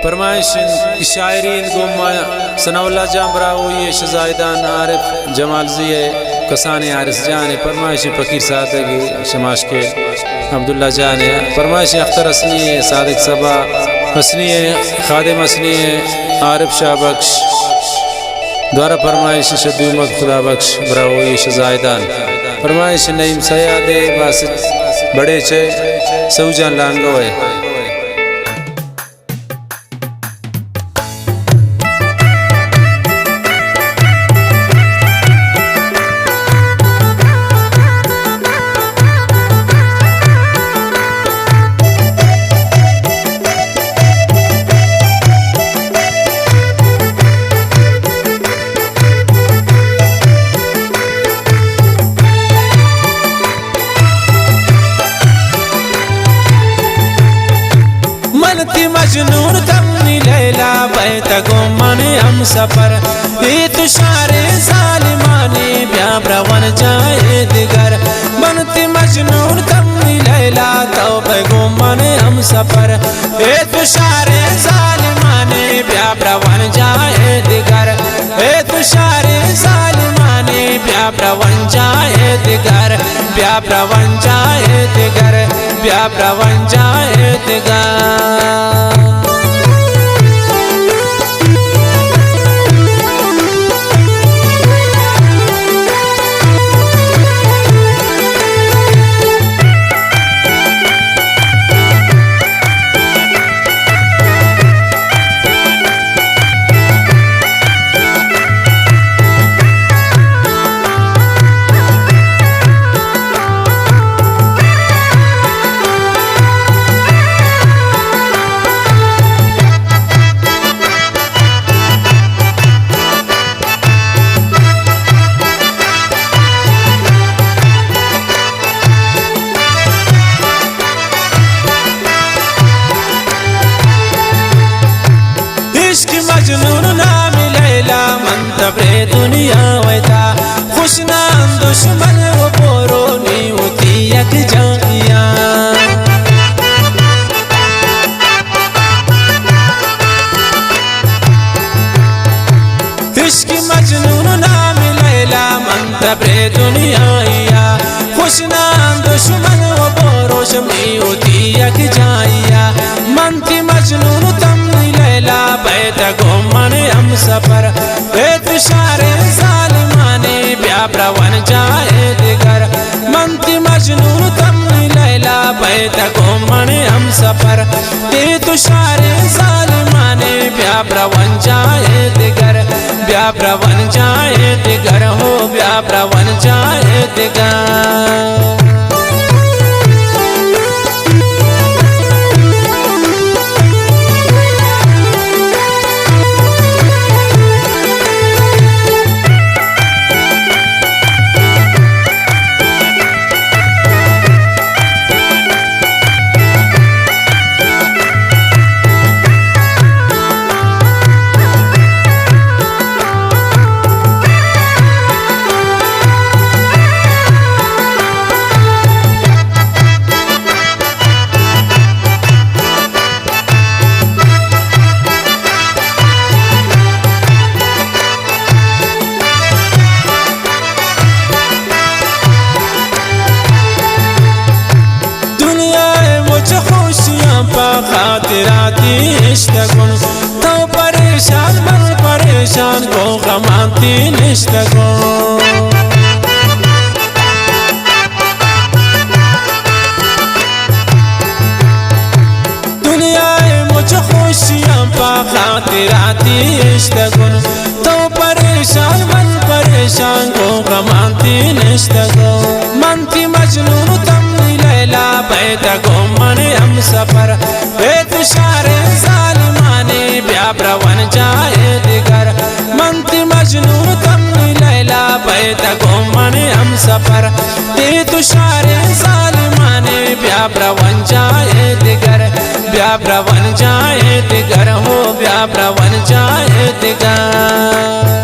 फरमाइश शायरीन गुमा सनाउल्ला जामरा ये शजायदान आरिफ जमालजी कसाने आरिस जान फरमाइश फ़कीर सादगी शमाश के अब्दुल्ला जान फरमाइश अख्तर असनी सादिक सबा हसनी खादिम असनी आरिफ शाह बख्श द्वारा फरमाइश शद्दी उमद खुदा बख्श ब्राओ ये शजायदान फरमाइश नईम सयाद बासित बड़े चे सऊजान लांगो है। मजनून तमनी लैला बैत गुमाने हम सफर ये तुषारे सालिमाने ब्या ब्रवन जाए दिगर बनती मजनून तमनी लैला तौबे गुमाने हम सफर ये तुषारे सालिमाने ब्या ब्रवन जाए दिगर ये तुषारे सालिमाने ब्या ब्रवन जाए दिगर ब्या ब्रवन जाए दिगर ब्या ब्रवन जाए दिगर। मजनून नाम लैला मंतबरे दुनिया वैता खुशनाम दुश्मन वो बोरो नी होती यक जानिया इश्क मजनून नाम लैला मंतबरे दुनिया खुशनाम दुश्मन वो बोरो शमी होती यक जानिया मंती मजनून तमनी लैला बैत गुमाने हम सफर ए तुषारे सालिमाने ब्या ब्रवन जाए दिगर मंती मजनून तमनी लैला बैत गुमाने हम सफर ए तुषारे सालिमाने ब्या ब्रवन जाए दिगर ब्या ब्रवन जाए दिगर हो ब्या ब्रवन जाए दिगर। खातिराती इश्तगुन तो परेशान मन परेशान को गमाती निश्तगुन दुनिया मुझे खुशियाँ पा खातिराती इश्तगुन तो परेशान मन परेशान को गमाती निश्तगुन मनती मजनून तमनी लैला बैत गुमाने हम सफर ए तुषारे सालिमाने ब्या ब्रवन जाए दिगर मंती मजनून तमनी लैला बैत गुमाने हम सफर ए तुषारे सालिमाने ब्या ब्रवन जाए दिगर ब्या ब्रवन जाए दिगर हो ब्या ब्रवन जाए दिगर।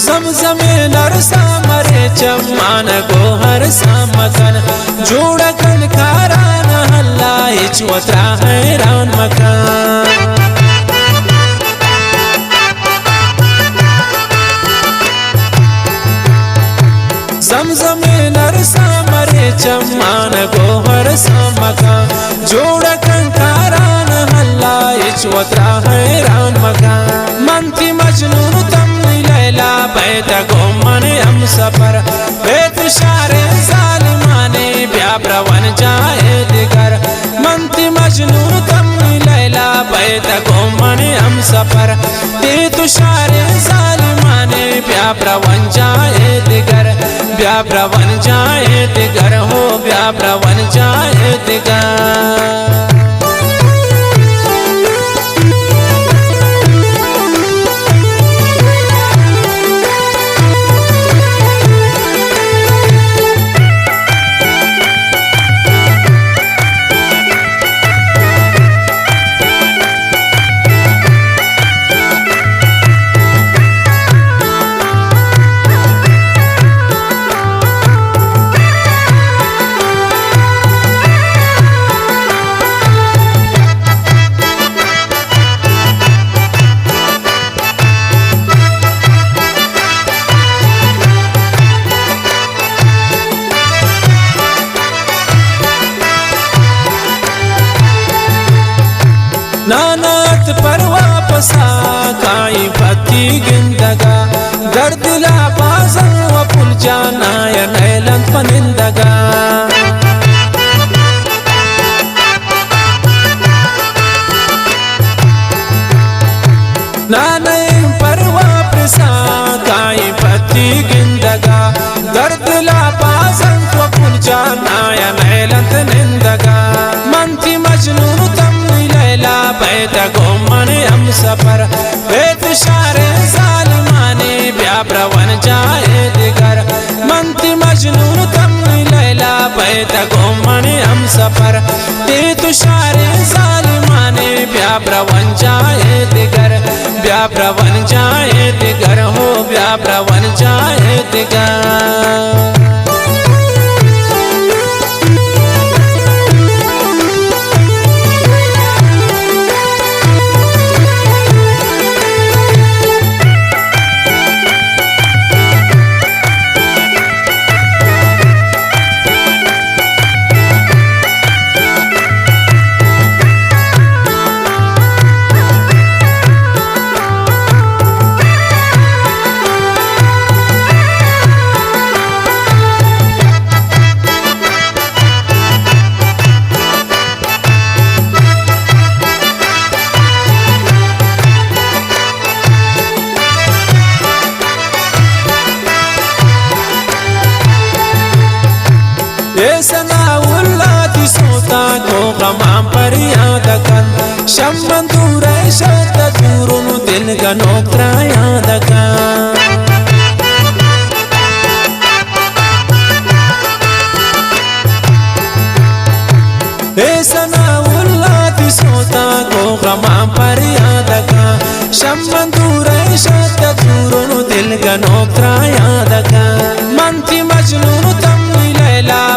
समझमे नरसा मरे चम्मान गोहर सामकन जोड़कन कारान हल्ला इचवत्रा हैरान मकान समझमे नरसा मरे चम्मान गोहर सामकन जोड़कन कारान हल्ला इचवत्रा हैरान मकान मंत्री मजनून लैला बैत गोमने हम सफर बेत शारे जालिमाने ब्याप्रवन जाए दिगर मंत्री मजनून तमनी लैला बैत गोमने हम सफर बेत शारे जालिमाने ब्याप्रवन जाए दिगर ब्याप्रवन जाए दिगर हो ब्याप्रवन जाए दिगर नानात पर वापसा काई पति गिंदगा दर्दिला बाजन व पुल जाना या नैलन पनिंदगा नानई पर वापसा काई पति गिंदगा दर्दिला बाजन व पुल जाना या नैलन पनिंदगा मंत्री मजनून बैत गोमने हम सफर बेत शारे जालिमाने ब्याप्रवन जाए दिगर मंत्री मजनून तमनी लैला बैत गोमने हम सफर बेत शारे जालिमाने ब्याप्रवन जाए दिगर ब्याप्रवन जाए दिगर हो ब्याप्रवन जाए दिगर सनाउल्लाती सोता को गमाम पर याद कर शम्मन दूर शत दूरुन दिल का नोकरा याद कर सनाउल्लाती सोता को गमाम पर याद कर शम्मन दूर शत दूरुन दिल का नोकरा याद कर मंत्री मजनून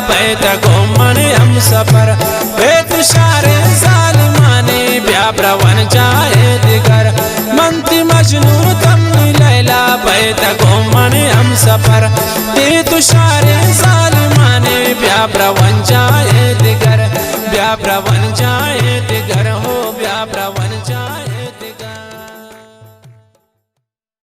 बैत गोमने हम सफर बेत शारे जालिमाने ब्याप्रवन जाए दिगर मंत्री मजनून तमनी लैला बैत गोमने हम सफर बेत शारे जालिमाने ब्याप्रवन